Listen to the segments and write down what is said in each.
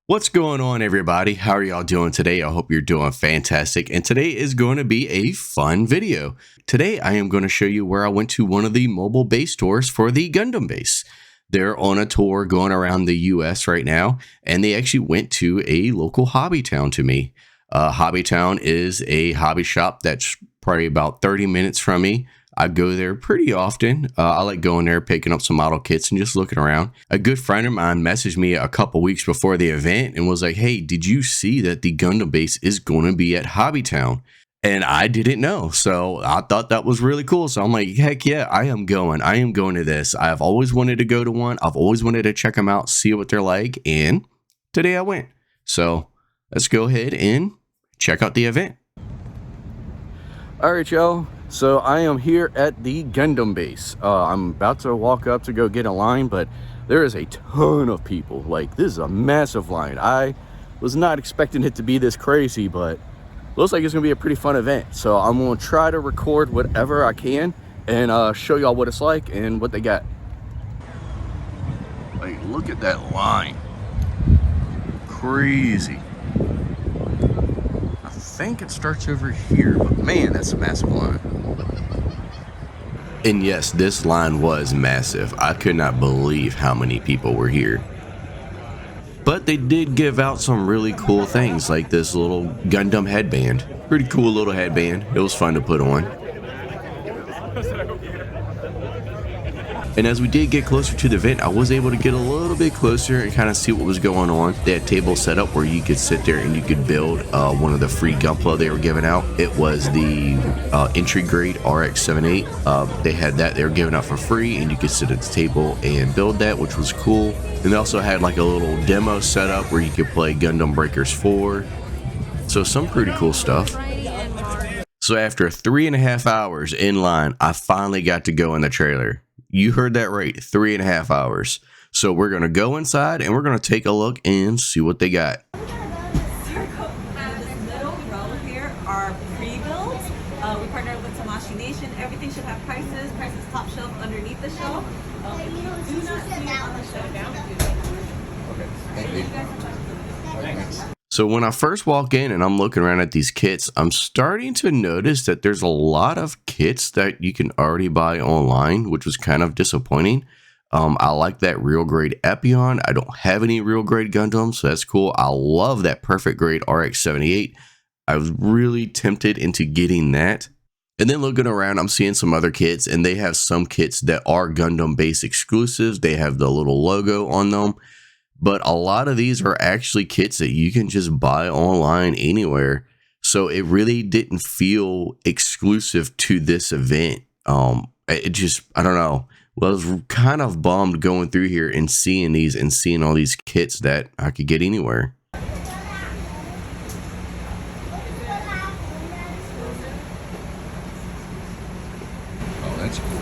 What's going on, everybody? How are y'all doing today? I hope you're doing fantastic. And today is going to be a fun video. Today, I am going to show you where I went to one of the mobile base tours for the Gundam base. They're on a tour going around the US right now, and they actually went to a local hobby town to me. Hobby Town is a hobby shop that's probably about 30 minutes from me. I go there pretty often. I like going there, picking up some model kits and just looking around. A good friend of mine messaged me a couple weeks before the event and was like, hey, did you see that the Gundam base is going to be at Hobby Town? And I didn't know. So I thought that was really cool. So I'm like, heck yeah, I am going. I am going to this. I've always wanted to go to one. I've always wanted to check them out, see what they're like. And today I went. So let's go ahead and check out the event. All right, y'all. So I am here at the Gundam base. I'm about to walk up to go get a line, but there is a ton of people. Like, this is a massive line. I was not expecting it to be this crazy, but looks like it's gonna be a pretty fun event. So I'm gonna try to record whatever I can and show y'all what it's like and what they got. Like, look at that line. Crazy. I think it starts over here, but man, that's a massive line. And yes, this line was massive. I could not believe how many people were here. But they did give out some really cool things, like this little Gundam headband. Pretty cool little headband. It was fun to put on. And as we did get closer to the event, I was able to get a little bit closer and kind of see what was going on. They had tables set up where you could sit there and you could build one of the free Gunpla they were giving out. It was the entry grade RX-78. They had that they were giving out for free, and you could sit at the table and build that, which was cool. And they also had like a little demo set up where you could play Gundam Breakers 4. So some pretty cool stuff. So after 3.5 hours in line, I finally got to go in the trailer. You heard that right, 3.5 hours. So we're going to go inside and we're going to take a look and see what they got. This middle row here are pre-builds. We partnered with Tamashi Nation. Everything should have prices. Prices top shelf underneath the shelf. If you do not see it on the shelf down, okay. Thank you. Thanks. So when I first walk in and I'm looking around at these kits, I'm starting to notice that there's a lot of kits that you can already buy online, which was kind of disappointing. I like that real grade Epion. I don't have any real grade Gundam, so that's cool. I love that perfect grade RX-78. I was really tempted into getting that. And then looking around, I'm seeing some other kits, and they have some kits that are Gundam base exclusives. They have the little logo on them. But a lot of these are actually kits that you can just buy online anywhere. So it really didn't feel exclusive to this event. It just, I don't know. Well, I was kind of bummed going through here and seeing these and seeing all these kits that I could get anywhere. Oh, that's cool.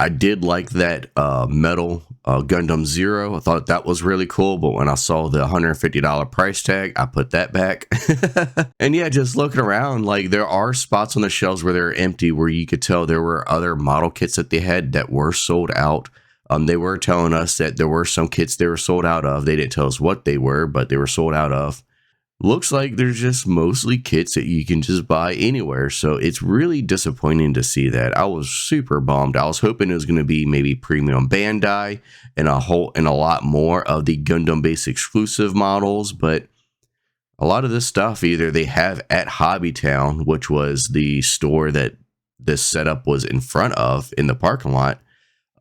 I did like that metal Gundam Zero. I thought that was really cool, but when I saw the $150 price tag, I put that back. And yeah, just looking around, like there are spots on the shelves where they're empty, where you could tell there were other model kits that they had that were sold out. They were telling us that there were some kits they were sold out of. They didn't tell us what they were, but they were sold out of. Looks like there's just mostly kits that you can just buy anywhere. So it's really disappointing to see that. I was super bummed. I was hoping it was going to be maybe premium Bandai and a lot more of the Gundam base exclusive models. But a lot of this stuff either they have at Hobby Town, which was the store that this setup was in front of in the parking lot.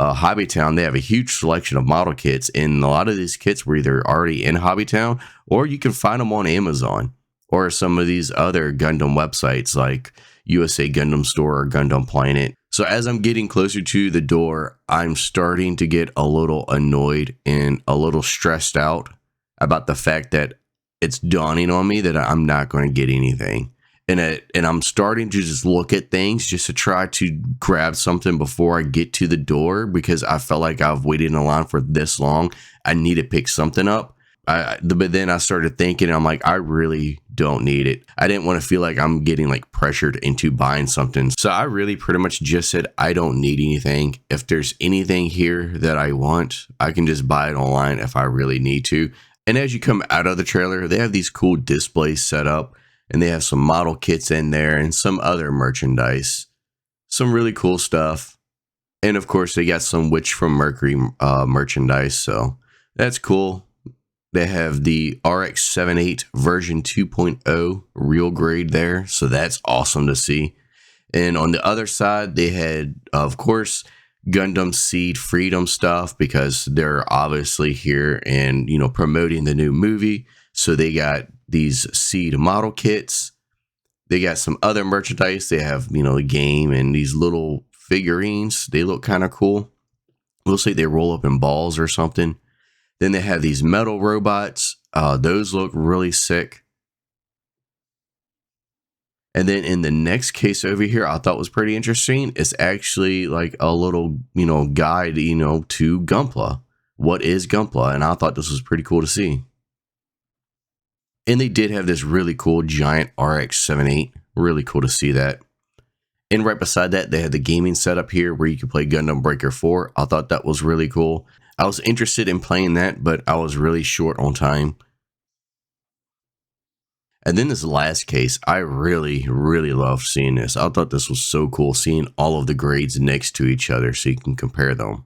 Hobby Town, they have a huge selection of model kits, and a lot of these kits were either already in Hobby Town, or you can find them on Amazon or some of these other Gundam websites like USA Gundam Store or Gundam Planet. So as I'm getting closer to the door, I'm starting to get a little annoyed and a little stressed out about the fact that it's dawning on me that I'm not going to get anything. And I'm starting to just look at things just to try to grab something before I get to the door, because I felt like I've waited in a line for this long. I need to pick something up. But then I started thinking, I'm like, I really don't need it. I didn't want to feel like I'm getting like pressured into buying something. So I really pretty much just said, I don't need anything. If there's anything here that I want, I can just buy it online if I really need to. And as you come out of the trailer, they have these cool displays set up, and they have some model kits in there and some other merchandise. Some really cool stuff. And of course, they got some Witch from Mercury merchandise. So that's cool. They have the RX-78 version 2.0 real grade there. So that's awesome to see. And on the other side, they had, of course, Gundam Seed Freedom stuff, because they're obviously here and, promoting the new movie. So they got these Seed model kits. They got some other merchandise. They have, the game and these little figurines. They look kind of cool. We'll say they roll up in balls or something. Then they have these metal robots. Those look really sick. And then in the next case over here, I thought was pretty interesting. It's actually like a little, guide, to Gunpla. What is Gunpla? And I thought this was pretty cool to see. And they did have this really cool giant RX-78. Really cool to see that. And right beside that, they had the gaming setup here where you could play Gundam Breaker 4. I thought that was really cool. I was interested in playing that, but I was really short on time. And then this last case, I really, really loved seeing this. I thought this was so cool, seeing all of the grades next to each other so you can compare them.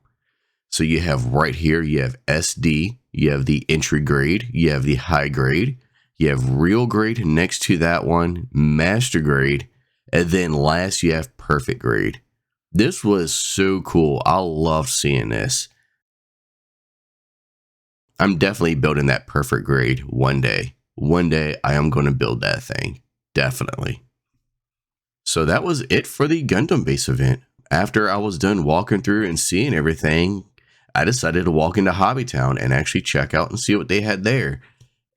So you have right here, you have SD, you have the entry grade, you have the high grade, you have real grade next to that one, master grade, and then last you have perfect grade. This was so cool. I loved seeing this. I'm definitely building that perfect grade one day. One day I am going to build that thing. Definitely. So that was it for the Gundam base event. After I was done walking through and seeing everything, I decided to walk into Hobbytown and actually check out and see what they had there.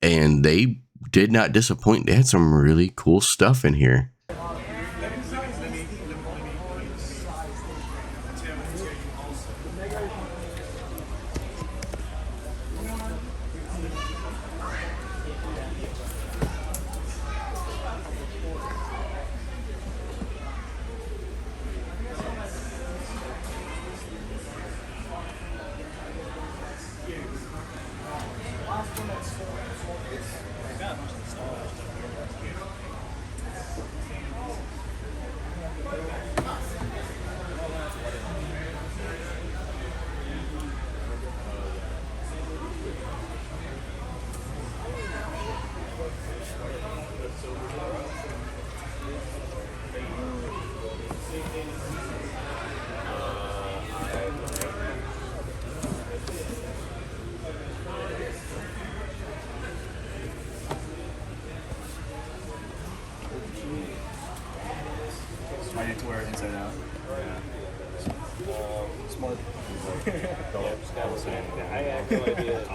And they did not disappoint. They had some really cool stuff in here. I need to wear it inside out. Yeah. Smart. I have no idea.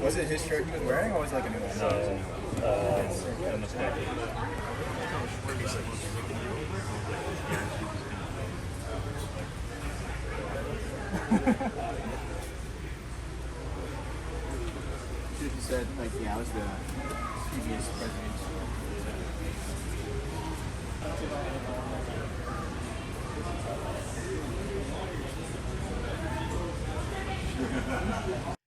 Was it his shirt he was wearing, or was it like a new one? No, it's a new one. In the package. He said, like, yeah, I was the previous president.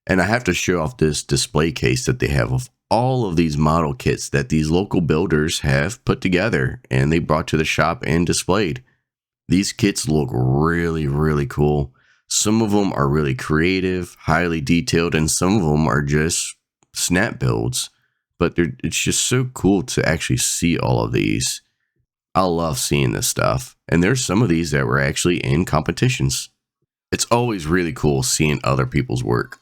And I have to show off this display case that they have of all of these model kits that these local builders have put together and they brought to the shop and displayed. These kits look really, really cool. Some of them are really creative, highly detailed, and some of them are just snap builds. But it's just so cool to actually see all of these. I love seeing this stuff. And there's some of these that were actually in competitions. It's always really cool seeing other people's work.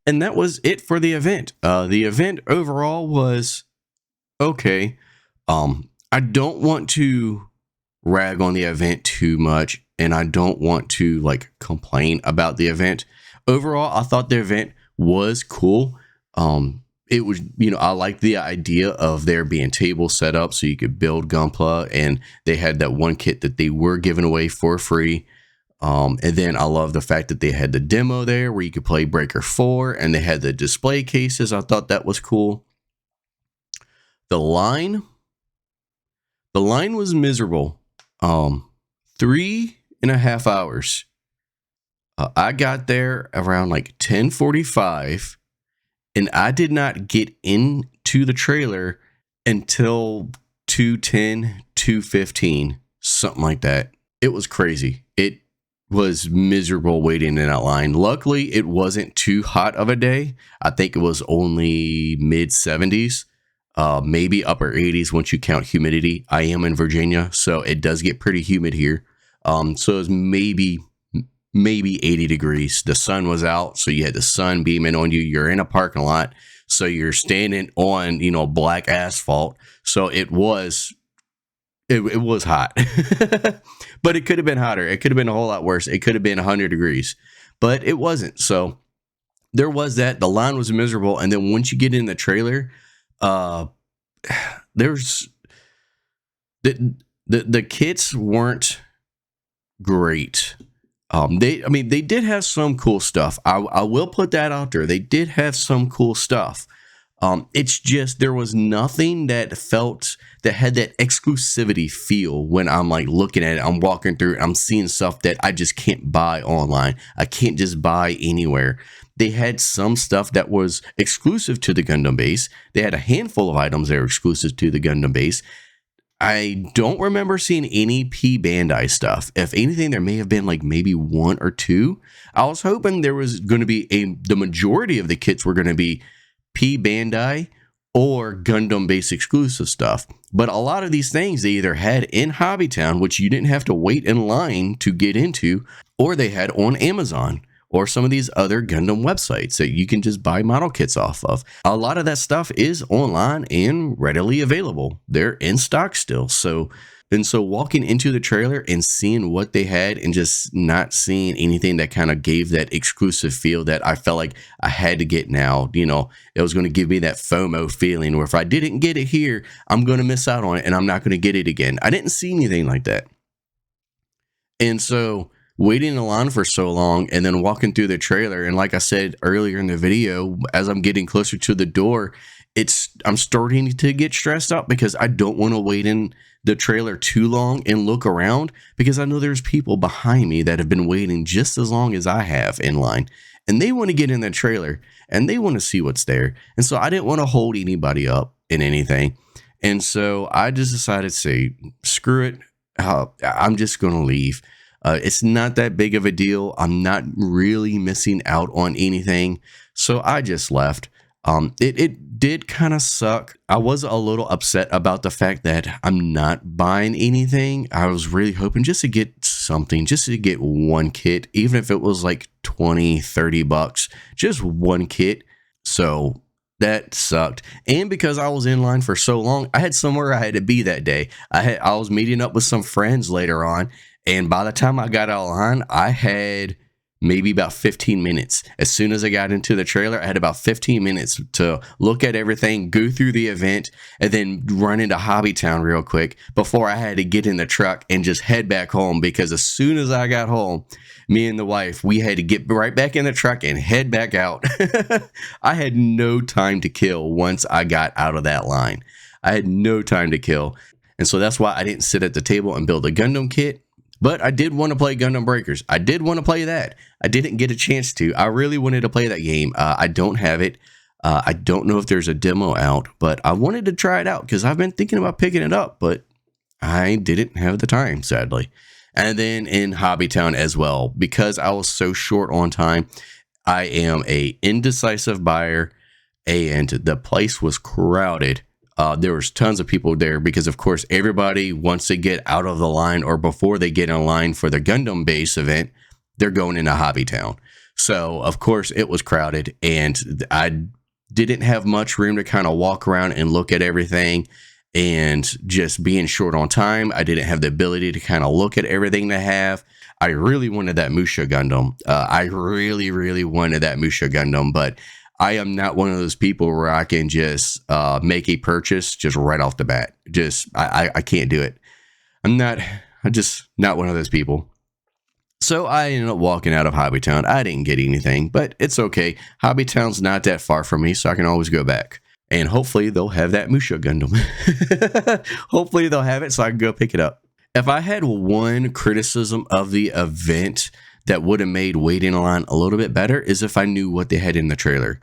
And that was it for the event. The event overall was okay. I don't want to rag on the event too much, and I don't want to like complain about the event. Overall, I thought the event was cool. It was, you know, I like the idea of there being tables set up so you could build Gunpla, and they had that one kit that they were giving away for free. And then I love the fact that they had the demo there where you could play Breaker 4, and they had the display cases. I thought that was cool. The line was miserable. 3.5 hours. I got there around like 10:45, and I did not get into the trailer until 2:10, 2:15, something like that. It was crazy. It was miserable waiting in that line. Luckily, it wasn't too hot of a day. I think it was only mid 70s, maybe upper 80s once you count humidity. I am in Virginia, so it does get pretty humid here. So it was maybe 80 degrees. The sun was out, so you had the sun beaming on you. You're in a parking lot, so you're standing on, you know, black asphalt. So it was hot. But it could have been hotter. It could have been a whole lot worse. It could have been 100 degrees, but it wasn't. So there was that. The line was miserable. And then once you get in the trailer, there's the kits weren't great. They did have some cool stuff. I will put that out there. They did have some cool stuff. It's just there was nothing that had that exclusivity feel when I'm like looking at it. I'm walking through it. I'm seeing stuff that I just can't buy online. I can't just buy anywhere. They had some stuff that was exclusive to the Gundam base. They had a handful of items that were exclusive to the Gundam base. I don't remember seeing any P Bandai stuff. If anything, there may have been like maybe one or two. I was hoping there was going to be the majority of the kits were going to be P Bandai or Gundam base exclusive stuff. But a lot of these things they either had in Hobbytown, which you didn't have to wait in line to get into, or they had on Amazon or some of these other Gundam websites that you can just buy model kits off of. A lot of that stuff is online and readily available. They're in stock still. So walking into the trailer and seeing what they had and just not seeing anything that kind of gave that exclusive feel that I felt like I had to get now, you know, it was going to give me that FOMO feeling where if I didn't get it here, I'm going to miss out on it and I'm not going to get it again. I didn't see anything like that. And so waiting in line for so long and then walking through the trailer, and like I said earlier in the video, as I'm getting closer to the door, I'm starting to get stressed out because I don't want to wait in the trailer too long and look around, because I know there's people behind me that have been waiting just as long as I have in line, and they want to get in the trailer and they want to see what's there. And so I didn't want to hold anybody up in anything. And so I just decided to say, screw it. I'm just going to leave. It's not that big of a deal. I'm not really missing out on anything. So I just left. It did kind of suck. I was a little upset about the fact that I'm not buying anything. I was really hoping just to get something, just to get one kit, even if it was like 20, 30 bucks, just one kit. So that sucked. And because I was in line for so long, I had somewhere I had to be that day. I was meeting up with some friends later on. And by the time I got out of line, I had maybe about 15 minutes. As soon as I got into the trailer, I had about 15 minutes to look at everything, go through the event, and then run into Hobbytown real quick before I had to get in the truck and just head back home. Because as soon as I got home, me and the wife, we had to get right back in the truck and head back out. I had no time to kill once I got out of that line. I had no time to kill. And so that's why I didn't sit at the table and build a Gundam kit. But I did want to play Gundam Breakers. I did want to play that. I didn't get a chance to. I really wanted to play that game. I don't have it. I don't know if there's a demo out, but I wanted to try it out because I've been thinking about picking it up, but I didn't have the time, sadly. And then in Hobbytown as well, because I was so short on time, I am a indecisive buyer, and the place was crowded. There was tons of people there because, of course, everybody wants to get out of the line, or before they get in line for the Gundam base event, they're going into Hobbytown. So, of course, it was crowded, and I didn't have much room to kind of walk around and look at everything. And just being short on time, I didn't have the ability to kind of look at everything they have. I really wanted that Musha Gundam. I really, really wanted that Musha Gundam, but I am not one of those people where I can just make a purchase just right off the bat. I can't do it. I'm just not one of those people. So I ended up walking out of Hobbytown. I didn't get anything, but it's okay. Hobbytown's not that far from me, so I can always go back. And hopefully they'll have that Musha Gundam. Hopefully they'll have it so I can go pick it up. If I had one criticism of the event that would have made waiting in line a little bit better is if I knew what they had in the trailer.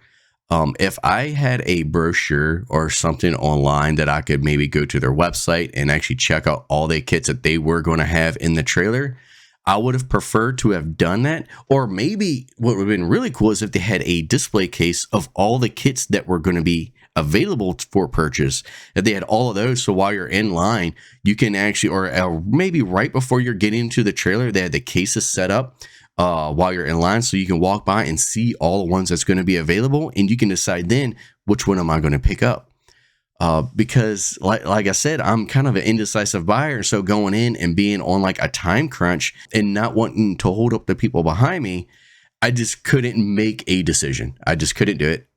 If I had a brochure or something online that I could maybe go to their website and actually check out all the kits that they were going to have in the trailer, I would have preferred to have done that. Or maybe what would have been really cool is if they had a display case of all the kits that were going to be available for purchase. If they had all of those, so while you're in line, you can actually, or maybe right before you're getting into the trailer, they had the cases set up while you're in line, so you can walk by and see all the ones that's going to be available, and you can decide then which one am I going to pick up. Because like I said, I'm kind of an indecisive buyer. So going in and being on like a time crunch and not wanting to hold up the people behind me, I just couldn't make a decision. I just couldn't do it.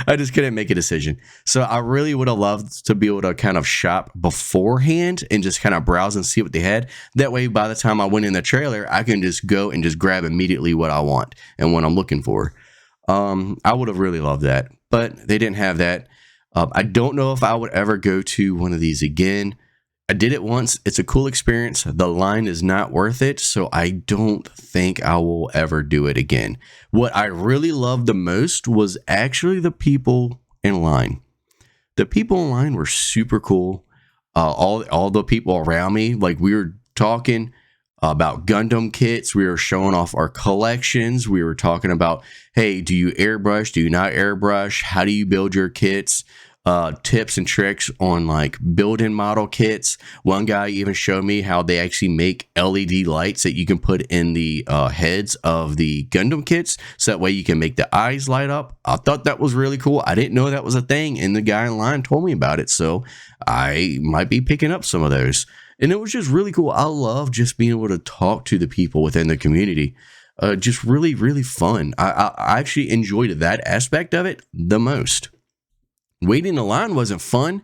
I just couldn't make a decision. So I really would have loved to be able to kind of shop beforehand and just kind of browse and see what they had. That way, by the time I went in the trailer, I can just go and just grab immediately what I want and what I'm looking for. I would have really loved that, but they didn't have that. I don't know if I would ever go to one of these again. I did it once. It's a cool experience. The line is not worth it, so I don't think I will ever do it again. What I really loved the most was actually the people in line. The people in line were super cool. All the people around me, like we were talking about Gundam kits. We were showing off our collections. We were talking about, hey, do you airbrush? Do you not airbrush? How do you build your kits? Tips and tricks on like building model kits. One guy even showed me how they actually make LED lights that you can put in the heads of the Gundam kits, so that way you can make the eyes light up. I thought that was really cool. I didn't know that was a thing, and the guy in line told me about it, so I might be picking up some of those. And it was just really cool. I love just being able to talk to the people within the community. Just really, really fun. I actually enjoyed that aspect of it the most. Waiting in line wasn't fun,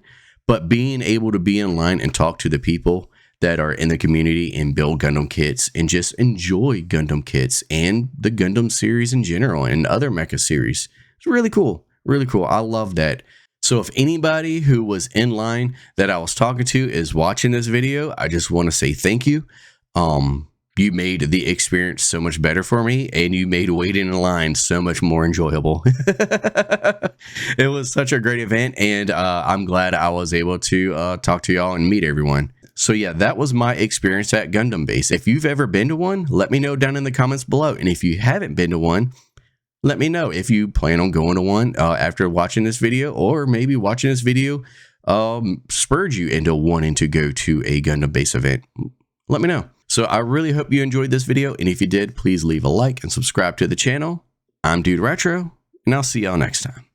but being able to be in line and talk to the people that are in the community and build Gundam kits and just enjoy Gundam kits and the Gundam series in general and other mecha series. It's really cool. Really cool. I love that. So if anybody who was in line that I was talking to is watching this video, I just want to say thank you. You made the experience so much better for me, and you made waiting in line so much more enjoyable. It was such a great event, and I'm glad I was able to talk to y'all and meet everyone. So yeah, that was my experience at Gundam Base. If you've ever been to one, let me know down in the comments below. And if you haven't been to one, let me know if you plan on going to one after watching this video, or maybe watching this video spurred you into wanting to go to a Gundam Base event. Let me know. So I really hope you enjoyed this video, and if you did, please leave a like and subscribe to the channel. I'm DudeRetro, and I'll see y'all next time.